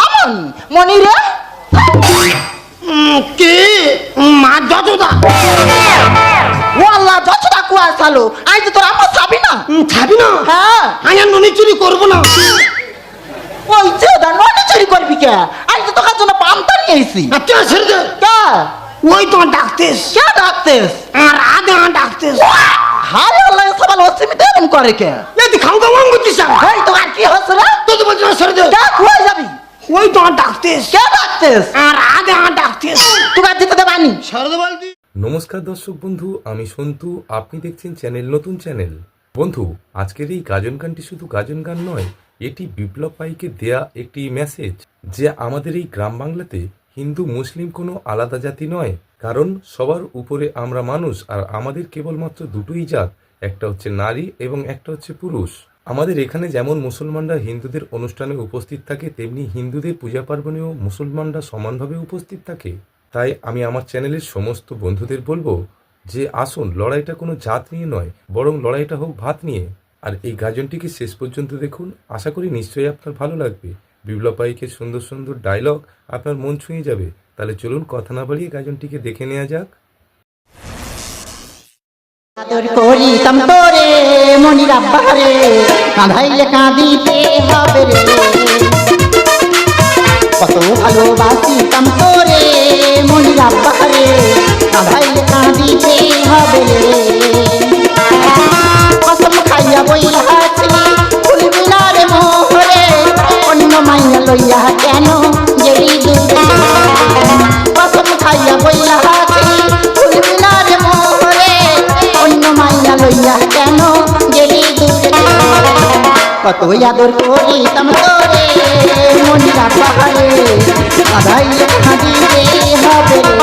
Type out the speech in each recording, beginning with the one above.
আমন মনি রে কে মা যতদা ও আল্লাহ যতটা কুয়া চালো আই তো তোর আমার ছাবি না ছাবি না হ্যাঁ আমি আর ননি চুরি করবো না ওই যে দা ননি চুরি করবি কে আই তো তোর জন্য পান্তা নিয়ে আইছি আচ্ছা ছেড়ে দে কে ওই তোমার ডাকতেস কে ডাকতেস আর আগে ডাকতেস হারে আল্লাহ সবাল অসীমিত এরম করে কে এই খাও খাও করতিস এই তো আর কি হচ্ছে রে তো তো বলছি না ছেড়ে দে কে কুয়া যাবি ওই তোমার ডাকতেস কে ডাকতেস আর আগে ডাকতেস তোকে দিতে দেবানি ছেড়ে দে বলতি নমস্কার দর্শক বন্ধু, আমি সন্তু। আপনি দেখছেন চ্যানেল নতুন চ্যানেল। বন্ধু, আজকের এই গাজন গানটি শুধু গাজন গান নয়, এটি বিপ্লব পাইকে দেয়া একটি মেসেজ যে আমাদের এই গ্রাম বাংলাতে হিন্দু মুসলিম কোনো আলাদা জাতি নয়, কারণ সবার উপরে আমরা মানুষ, আর আমাদের কেবলমাত্র দুটোই জাত, একটা হচ্ছে নারী এবং একটা হচ্ছে পুরুষ। আমাদের এখানে যেমন মুসলমানরা হিন্দুদের অনুষ্ঠানে উপস্থিত থাকে, তেমনি হিন্দুদের পূজা পার্বণেও মুসলমানরা সমানভাবে উপস্থিত থাকে। তাই আমি আমার চ্যানেলের সমস্ত বন্ধুদের বলবো যে আসুন, লড়াইটা কোনো জাত নিয়ে নয়, বরং লড়াইটা হোক ভাত নিয়ে। আর এই গাজনটিকে শেষ পর্যন্ত দেখুন, আশা করি নিশ্চয়ই আপনার ভালো লাগবে। বিপ্লব পাইকের সুন্দর সুন্দর ডায়লগ আপনার মন ছুঁয়ে যাবে। তাহলে চলুন কথা না বাড়িয়ে গাজনটিকে দেখে নেওয়া যাক। আদর করিতাম তোরে মনির আব্বা রে, কাঁধাইলে কাঁদিতে হবে রে। কত ভালোবাসিতাম তোরে মনির আব্বা রে, কাঁধাইলে কাঁদিতে হবে রে। কসম খাইয়া বইলাছি ভুলবি না রে মোহরে, অন্য মাইয়া লইয়া কেন গেলি দূরে। কসম খাইয়া বইলাছি ভুলবি না রে মোহরে, অন্য মাইয়া লইয়া কেন গেলি দূরে। কত আদর করিতাম তোরে মনির আব্বা রে, কাঁধাইলে কাঁদিতে হবে রে।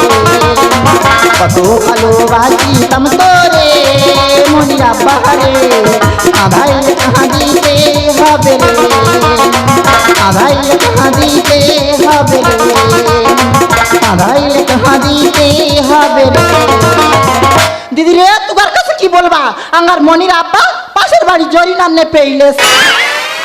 কত ভালোবাসিতাম তোরে মনির আব্বা রে, কাঁধাইলে কাঁদিতে হবে রে। কাঁধাইলে কাঁদিতে হবে রে, কাঁধাইলে কাঁদিতে হবে রে। দিদি রে, তোমার কাছে কি বলবা? আঙ্গার মনির আব্বা পাশের বাড়ি জরি নামনে পেইলেস,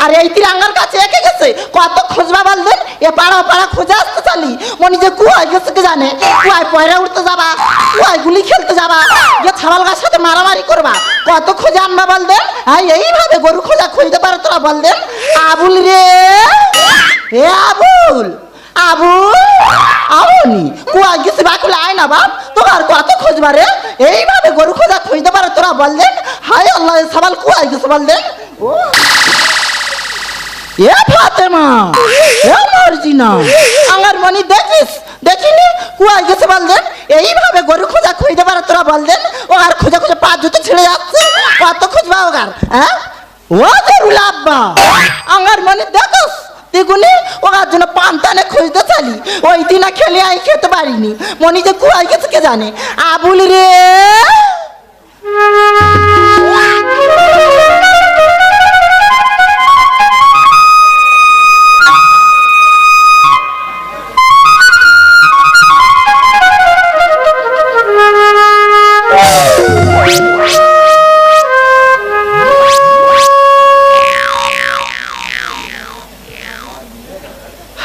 আর এই তিরাঙ্গার কাছে একে গেছে। কত খুঁজবা বললেন, এ পাড়া পাড়া খুঁজে আসতে চালি। মনি যে কুয়ায় গেছে কে জানে, কুয়ায় পয়রা উঠতে যাবা, কুয়ায় গুলি খেলতে যাবা, যে ছাবাল গাছ সাথে মারামারি করবা। কত খুঁজে আনবা বললেন, হ্যাঁ এইভাবে গরু খোঁজা খুঁজতে পারে তোরা বললেন। আবুল রে, এ আবুল, আবুল আবুনি কুয়ায় গেছে বাকুলে আয় না বাপ, তোমার কত খুঁজবা রে, এইভাবে গরু খোঁজা খুঁজতে পারে তোরা বললেন। হায় আল্লাহ, ছাবাল কুয়ায় গেছে বললেন। ও এ ফাতেমা, এ মর্জিনা, আমার মনি দেখিস দেখিনি কুয়ায় গেছে বললেন। এইভাবে গরু খোঁজা খুঁজতে পারে তোরা বললেন। ও আর খোঁজা খুঁজে পা জুতো ছিঁড়ে যাচ্ছে, কত খুঁজবা ওগার। হ্যাঁ ও জরুল আব্বা, আমার মনি দেখোস দেখুনি ওর জন্য পান্তানে খুঁজতে চালি। ওই দিন খেলে আই খেতে পারিনি, মনি যে কুয়ায় গেছে কে জানে। আবুল রে,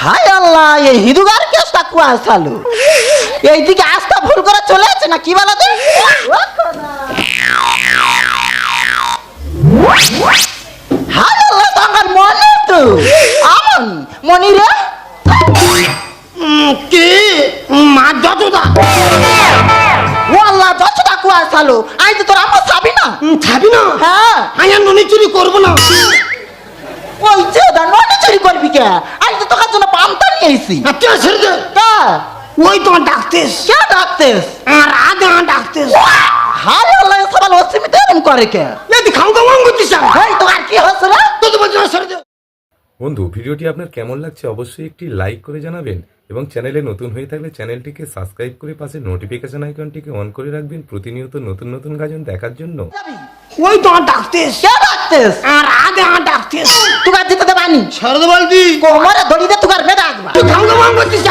হায় আল্লাহ, এই হিদুগার কেসটা কুয়ায় চালু। এইদিকে আস্তা ভুল করে চলে আছে না কি বলো তো? হায় আল্লাহ, তো আমার মনে তো আমন মনি রে কে মা যতদা ও আল্লাহ যতটা কুয়ায় চালু আই তো তোর আমার ছাবি না। ছাবি না হ্যাঁ আমি আর ননি চুরি করবো না। ওই যে দা ননি চুরি করবি কে, আই তো তোর জন্য পান্তা নিয়ে আইছি। আচ্ছা ছেড়ে দে কে ওই তোমার ডাকতেস কে ডাকতেস? আর আগে ডাকতেস হারে আল্লাহ সবাল অসীমিত এরম করে কে? এই খাও খাও করতিস এই তো আর কি হচ্ছে রে? তো তো বলছি না ছেড়ে দে। বন্ধু, ভিডিওটি আপনার কেমন লাগছে অবশ্যই একটি লাইক করে জানাবেন, এবং চ্যানেলে নতুন হয়ে থাকলে চ্যানেলটিকে সাবস্ক্রাইব করে পাশে নোটিফিকেশন আইকনটিকে অন করে রাখবেন প্রতিনিয়ত নতুন নতুন গাজন দেখার জন্য। ওই তোমার ডাকতেস কে ডাকতেস? আর আগে ডাকতেস তুই দিতে দেবানি, ছেড়ে দে বলতি কোমরে দড়ি দে তুই বেদা আসবা। তুই খাও খাও করতিস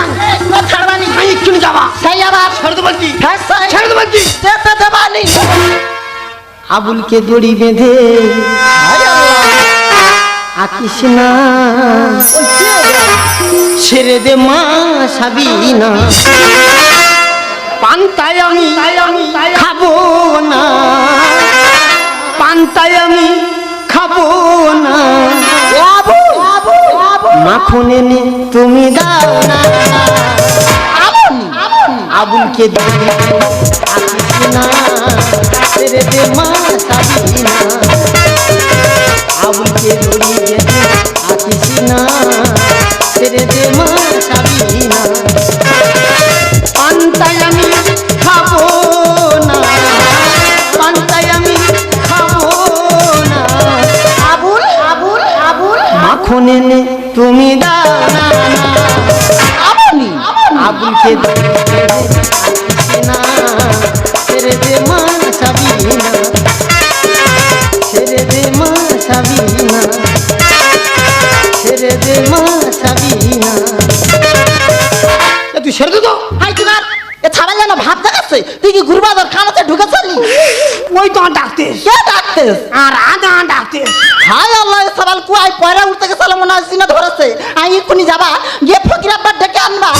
ছাড়বানি, আমি এক্ষুনি যাবা। সেই আবার ছেড়ে দে বলতি হ্যাঁ সেই ছেড়ে দে বলতি যেতে দেবানি। আবুলকে দড়ি বেঁধে হায় আল্লাহ আকিস না ছেড়ে দে মা সাবিনা পান্তায় আমি খাবো না পান্তায় আমি খাবো না মাখন এনে তুমি দাও না আবুলকে দিয়ে আকিস না ছেড়ে দে মা সাবিনা আবুলকে ধরিয়ে দে আকিস না ছেড়ে দে মা সাবিনা পান্তায় আমি খাবো না পান্তায় আমি খাবো না আবুল আবুল আবুল মাখন এনে তুমি দাও না আবুলি আবুলকে ধরিয়ে দে আকিস না ছেড়ে দে মা সাবিনা ছেড়ে দে মা সাবিনা ছেড়ে দে মা সাবিনা তুই ছেড়ে দে তো হাই কিনার এ ছাড়া যেন ভাব দেখাচ্ছে তুই কি ঘুরবাদর খানাতে ঢুকে চলি ওই তো ডাকতেস কে ডাকতেস আর আদা ডাকতেস হাই আল্লাহ এ সবাল কুয়াই পয়রা উঠতে গেছিল মনে হয় সিনে ধরেছে আই এক্ষুনি যাবা গিয়ে ফকির আব্বার ডেকে আনবা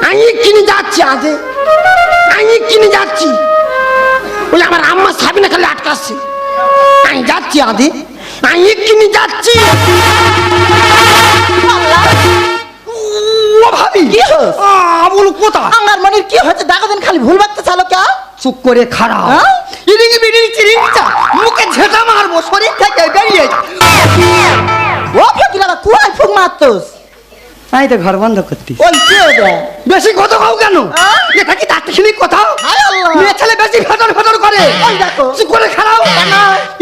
আমি কিনে যাচ্ছি আদে আমি কিনে যাচ্ছি ওই আমার আম্মা সাবিনা খালি আটকাচ্ছে আমি যাচ্ছি আদে আমি কিনে যাচ্ছি ও ভাবি কি হস? আবুল কোথা আমার মনির কি হয়েছে দেখো দিন খালি ভুল বাকতে চালো কে চুপ করে খারাপ হ্যাঁ? ইরিঙ্গি বিড়ি চিরিংচা মুখে ঝেঁটা মারবো শরীর থেকে বেরিয়ে যা ও ফকির আব্বা কুয়াই ফুক মারতোস তাই তো ঘর বন্ধ করতি ওই কে দে বেশি কথা খাও কেন হ্যাঁ? এটা কি দাঁতখিলি কথা হায় আল্লাহ মেয়ে ছেলে বেশি ফেটর ফেটর করে ওই দেখো। চুপ করে খারাপ কেন?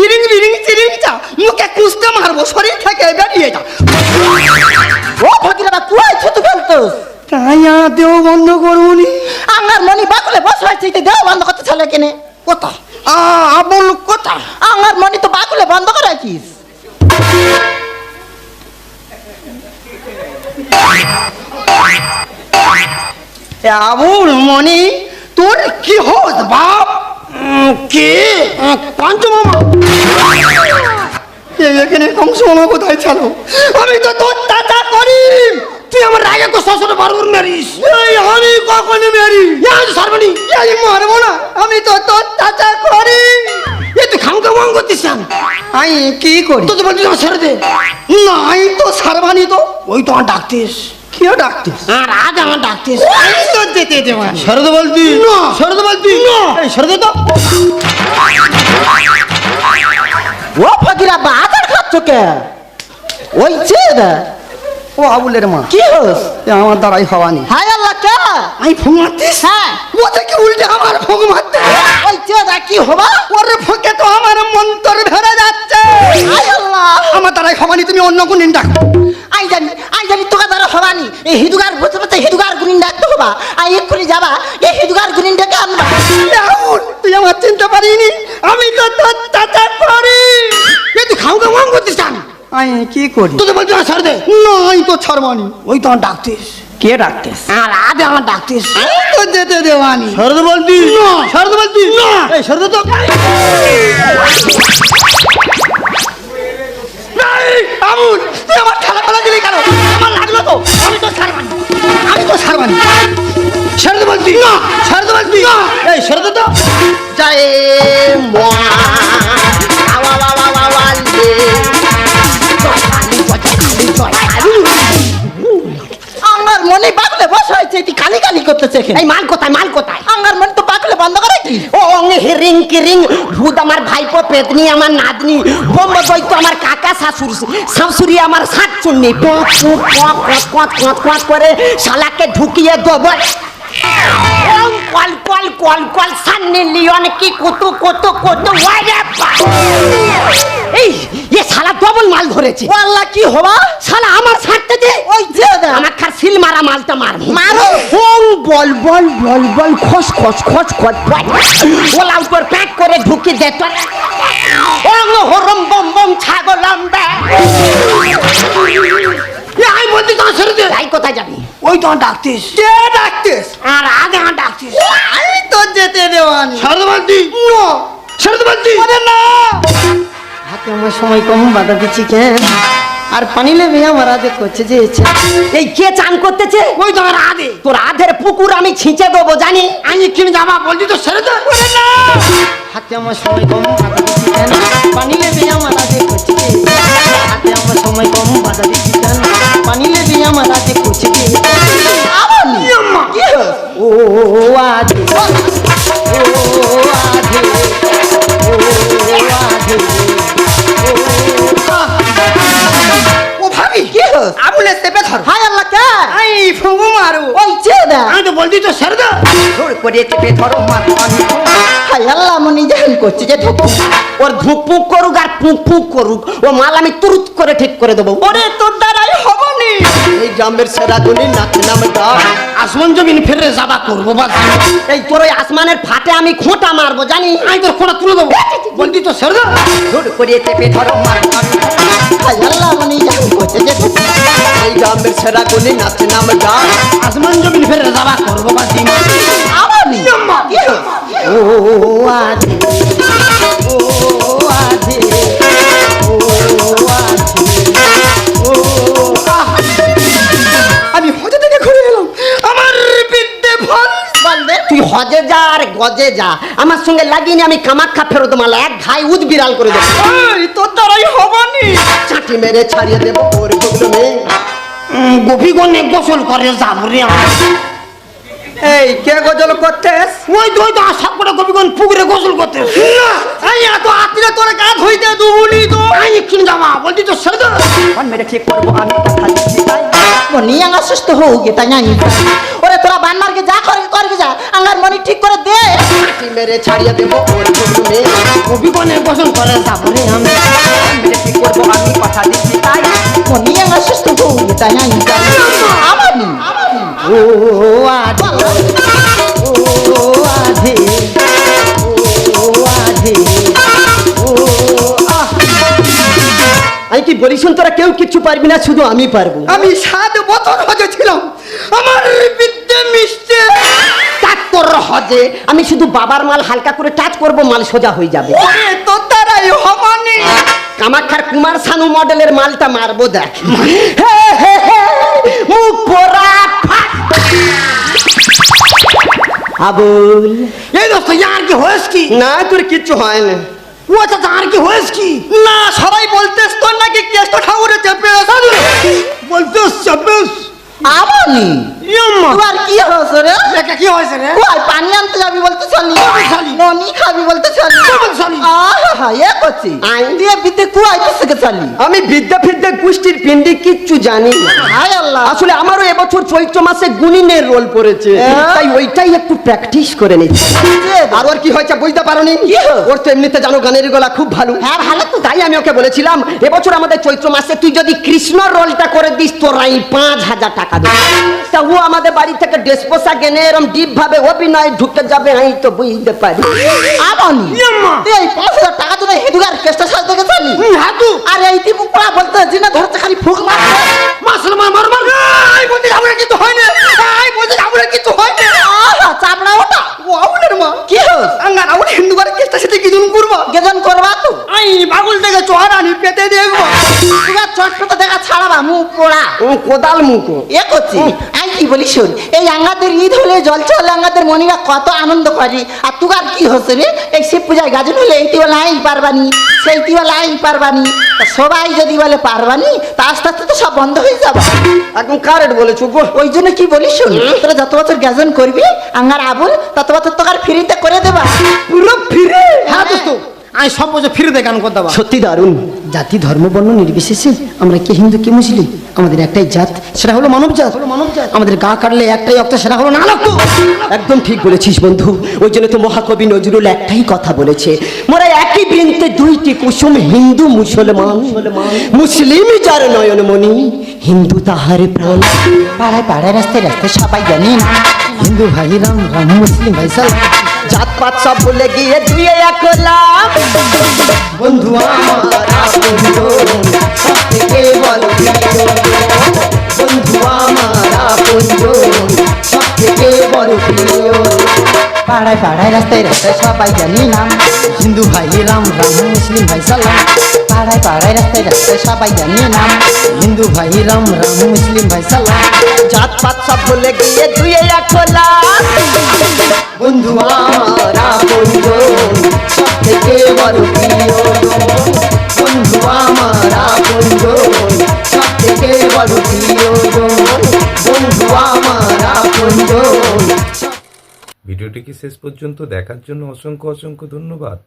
ইরিং বিরিং চিরিংচা মুখে কুস্তে মারবো শরীর থেকে বেরিয়ে যা ও ফকির আব্বা কুয়াই ছুতু ফেলতোস তাই দেও বন্ধ করুনি আমার মনি বাকুলে বসে আছে দেও বন্ধ করতে চলে কেনে কথা আবুল কথা আমার মনি তো বাকুলে বন্ধ করে রাখিস আবুল মনি তোর কি হোস বাপ কে পঞ্চমামা এখানে কংসমামা কোথায় ছিল আমি তো তোর চাচা করি তুই আমার রাগে তো শ্বশুর বারবার মেরিস এই আমি কখনো মেরি সর্বনি এই মারবো না আমি তো তোর চাচা করি এ তুই খামকা মন করতিস কেন আমি কি করি তো বলছিস আমার ছেড়ে দে নাই তো সারবানি তো ওই তো আমার ডাকতিস কেউ ডাকতিস আর আজ আমার ডাকতিস আমি তো যেতে দেব না সরদে বলতি না সরদে বলতি না এই সরদে তো ও ফকির আব্বা আচার খাচ্ছ কে ওই চেদ ও আবুলের মা কি হোস আমার দ্বারাই হওয়ানি হায় আল্লাহ কে আমি ফোন মারতিস হ্যাঁ ও থেকে উল্টে আমার ফোন মারতে ওই চেদ কি হবা ওরে ফোকে তো আমার মন্তর ভরে যাচ্ছে হায় আল্লাহ আমার দ্বারাই হওয়ানি তুমি অন্য কোন দিন ডাক আই জানি তোকে দ্বারা হবানি এই হিদুগার বসে বসে হিদুগার গুনিন ডাকতে হবা আই এক্ষুনি যাবা এই হিদুগার গুনিন ডেকে আনবা আবুল তুই আমার চিনতে পারিনি আমি তো তোর চাচা করি এ তুই খাও খাও করতিস কেন আমি কি করি তুই তো বলছিস না ছাড় দে নাই তো ছাড়বানি ওই তো আমার ডাকতিস কে ডাকতেস আর আজ আমার ডাকতিস তো যেতে দেওয়ানি সরদে বলতি না সরদে বলতি না এই সরদে তো আবুল তুই আমার খেলা খেলা দিলি কেন আমার লাগলো তো আমি তো ছাড়বানি সরদে বলতি না সরদে বলতি না এই সরদে তো জয় মা আওয়া আওয়া আওয়া ওয়ালে আমার মনে বাকলে বসে আছে এটি কালি কালি করতেছে এখানে এই মাল কোথায় মাল কোথায় আমার মনে তো বাকলে বন্ধ করে কি ও হিরিং কিরিং ভূত আমার ভাইপো পেতনি আমার নাতনি বোম্ব দই তো আমার কাকা শাশুড়ি শাশুড়ি আমার সাত চুন্নি পক পক পক পক পক করে শালাকে ঢুকিয়ে দেবো call call call call Sunny Leone কি কত কত কত এই ये শালা ডবল মাল ধরেছে ও আল্লাহ কি হবা শালা আমার ছাড়তে দে ওই যে দা আমার খার সিল মারা মালটা মারবো মারো। হোং বল বল বল বল খস খস খস খস ওলা উপর প্যাক করে ঢুকি দে তোর ওং হরম বম বম ছাগল লম্বা আমি বলছি তোমার ছেড়ে দে। তাই কোথায় যাবি? ওই তোমার ডাকতিস। কে ডাকতিস? আর আগে আমার ডাকছিস। আমি তো যেতে দেওয়ানি। ছেড়ে বলছি না, ছেড়ে বলছি না হাতে আমার সময় কম, বাধা দিচ্ছি কেন? আর পানি লেবে আমার আজে করছে যে ইচ্ছে। এই কে চান করতেছে? ওই তোমার আদে। তোর আধের পুকুর আমি ছিঁচে দেবো জানি। আমি কিনে যাবা বলছি তো ছেড়ে দে। না হাতে আমার সময় কম, বাধা দিচ্ছি কেন? পানি লেবে আমার আজে করছে যে ইচ্ছে। হাতে আমার সময় কম, বাধা দিচ্ছি কেন? পানি লেবে আমার আজে করছে যে ইচ্ছে। আবার নি। কি হলো? ও আজে, ও আজে, ও ভাবি কি হলো? আবুলে চেপে ধর। হায় আল্লাহ কে? আই ফুগু মারু। ওই চেয়ে দে। আমি তো বলছি তো ছেড়ে দে। জোর করে চেপে ধরো মার। হায় আল্লাহ মনি জাহেল করছে যে ঢুকু। ওর ধুক ফুক করুক আর ফুক ফুক করুক, ও মাল আমি তুরুত করে ঠিক করে দেবো। ওরে তোর দ্বারাই হবনি। এই গ্রামের সেরা গুলি নাচে নামে ডাক। আসমান জমিন ফেরে যাবা করবো বাস। এই তোর ওই আসমানের ফাটে আমি খোঁটা মারবো জানি। আমি তোর খোঁড়া তুলে দেবো। বলছি তো ছেড়ে দে। জোর করে চেপে ধরো মার। হায় আল্লাহ মনি জাহেল করছে যে ঢুকু। এই গ্রামের সেরা গুলি নাচে নামে ডাক। আসমান জমিন ফেরে যাবা করবো বাস। আবার নি। কি হলো? ও আজে, ও আজে, ও আজে, ও আমি হজে থেকে ঘুরে এলাম, আমার বিদ্যে ফল। বলবে তুই হজে যা আর গজে যা, আমার সঙ্গে লাগিয়ে নি আমি কামাখ্যা ফেরত মালা এক ঘাই উদ বিড়াল করে দেবো। এই তোর দ্বারাই হবনি। চাটি মেরে ছাড়িয়ে দেবো ওর গুলো মেয়ে। গোপীগণে গোসল করে যাবো রে আমার। এই কে গজল করতে? ওই তো সব করে গোপীগণ পুকুরে গোসল করতে। এই এত আত্মীয় তোরা গা ধুইতে দুবুলি তো। আমি কিনে যাবা বলছি তো ছেড়ে দে। ফোন মেরে ঠিক করবো আমি কথা দিচ্ছি তাই। মনি আঙ্গা সুস্থ হোক এটা জানি। ওরে তোরা বান্নারকে যা করে করবি যা, আঙ্গার মনি ঠিক করে দে। চাটি মেরে ছাড়িয়ে দেবো ওর গুলো মেয়ে। গোপীগণে গোসল করে যাবো রে আমি। ফোন মেরে ঠিক করবো আমি কথা দিচ্ছি তাই। মনি আঙ্গা সুস্থ হোক এটা জানি। আবার নি। ও আজে, ও আজে, ও আজে, ও আহ। আমি কি বলি শুন, তোরা কেউ কিচ্ছু পারবি না, শুধু আমি পারবো। আমি 7 বছর হজে ছিলাম, আমার বিদ্যে মিশছে। তোর হজে আমি শুধু বাবার মাল হালকা করে টাচ করবো, মাল সোজা হয়ে যাবে। ওরে তোর দ্বারাই হবনি। কামাখ্যার কুমার শানু মডেলের মালটা মারবো দেখ। হে হে হে, মুখ পোড়া ফাট। আবুল এই দোস্ত আর কি হয়েছ কি? না, তোর কিচ্ছু হয় না। ও আচ্ছা আর কি হয়েছ কি? না সবাই বলতেস তোর নাকি কেষ্ট ঠাকুরে চেপে বলতে চাপেস। আবার নি। ইয়াম্মা তোমার কি হয়েছে রে? এটা কি হয়েছে রে? কই পানি আনতে যাবি বলতে চলি, চলি। ননি খাবি বলতে চলি, কেমন চলি? আহা এ করছি আই। দিয়ে বিতে কুয়াই থেকে চলি। আমি বিদ্যা ফিদ্যা গোষ্ঠীর পিন্ডি কিচ্ছু জানি না। হায় আল্লাহ। আসলে আমারও এবছর চৈত্র মাসে গুণিনের রোল পড়েছে, তাই ওইটাই একটু প্র্যাকটিস করে নিচ্ছি। আর ওর কি হয়েছে বুঝতে পারোনি? কি হলো? ওর তো এমনিতে জানো গানের গলা খুব ভালো। হ্যাঁ ভালো তো। তাই আমি ওকে বলেছিলাম এবছর আমাদের চৈত্র মাসে তুই যদি কৃষ্ণ রোলটা করে দিস তোর আমি 5,000 টাকা দেবো। তা ও আমাদের বাড়ি থেকে ড্রেস পোশাক এনে এরম ডিপ ভাবে অভিনয় ঢুকে যাবে, আমি তো বুঝতে পারি। আবার নি। ইয়াম্মা তুই এই 5,000 টাকা দিলে হেদুগার কেষ্ট সাজ থেকে চলি। হাতু আর এই দিবু পড়া বলতে জিনা ধরতে খালি ফুক মারছে। মাসল মার মার। আই বলতে আমরা কিছু হয় না। আই বলতে আমরা কিছু হয় না। আহা চাপড়া ওটা। ও আউলের মা কি হস? আঙ্গার আউল হিন্দু করে কেসটা সাথে কি জন্য করব? গেজন করবা তো। আই পাগল থেকে চড়ানি পেতে দেখবো। তুই চটপটা দেখা ছাড়াবা মুখ পোড়া। ও কোদাল মুখো। এ করছি আমি কি বলি শোন, এই আঙ্গাদের ঈদ হলে জল চলে আঙ্গাদের মনিরা কত আনন্দ করে। আর তুগার কি হচ্ছে রে? এই শিব পূজায় গাজন হলে এইটি বলে আই পারবানি, সেইটি বলে আই পারবানি। তা সবাই যদি বলে পারবানি তা আস্তে আস্তে তো সব বন্ধ হয়ে যাবে। একদম কারেক্ট বলেছো গো। ওই জন্য কি বলি শোন, তোরা যত বছর গাজন করবি আঙ্গার আবুল তত বছর তোকার ফ্রিতে করে দেবা। পুরো ফিরে। হ্যাঁ দোস্ত আমি সব বছর ফিরে দেখান কথা। সত্যি দারুণ। জাতি ধর্ম বর্ণ নির্বিশেষে আমরা কি হিন্দু কি মুসলিম, আমাদের একটাই জাত, সেটা হলো মানব জাত। আমাদের গা কাটলে একটাই রক্ত, সেটা হলো নালক্য। একদম ঠিক বলেছিস বন্ধু। ওই জন্য তো মহাকবি নজরুল একটাই কথা বলেছে, মোরা একই বৃন্তে দুইটি কুসুম, হিন্দু মুসলমান। মুসলিম যার নয়ন মণি, হিন্দু তাহার প্রাণ। পাড়ায় পাড়ায় রাস্তায় রাস্তায় সবাই জানেন হিন্দু ভাই রাম, রাম মুসলিম ভাই সাল। জাত পাত সব ভুলে গিয়ে দুয়ে এক হলাম। বন্ধু আমার আপনজন, সব থেকে বড় প্রিয়জন। বন্ধু আমার আপনজন, সব থেকে বড় প্রিয়জন। পাড়ায় পাড়ায় রাস্তায় রাস্তায় সবাই জানি নাম, হিন্দু ভাই রাম রাম, মুসলিম ভাই সালাম। পাড়ায় পাড়ায় রাস্তায় রাস্তায় সবাই জানি নাম, হিন্দু ভাই রাম রাম, মুসলিম ভাই সালাম। জাত পাত সব ভুলে গিয়ে দুয়ে এক হলাম। বন্ধু আমার আপনজন, সব থেকে বড় প্রিয়জন। বন্ধু আমার আপনজন, সব থেকে বড় প্রিয়জন। বন্ধু আমার আপনজন। ভিডিওটিকে শেষ পর্যন্ত দেখার জন্য অসংখ্য অসংখ্য ধন্যবাদ।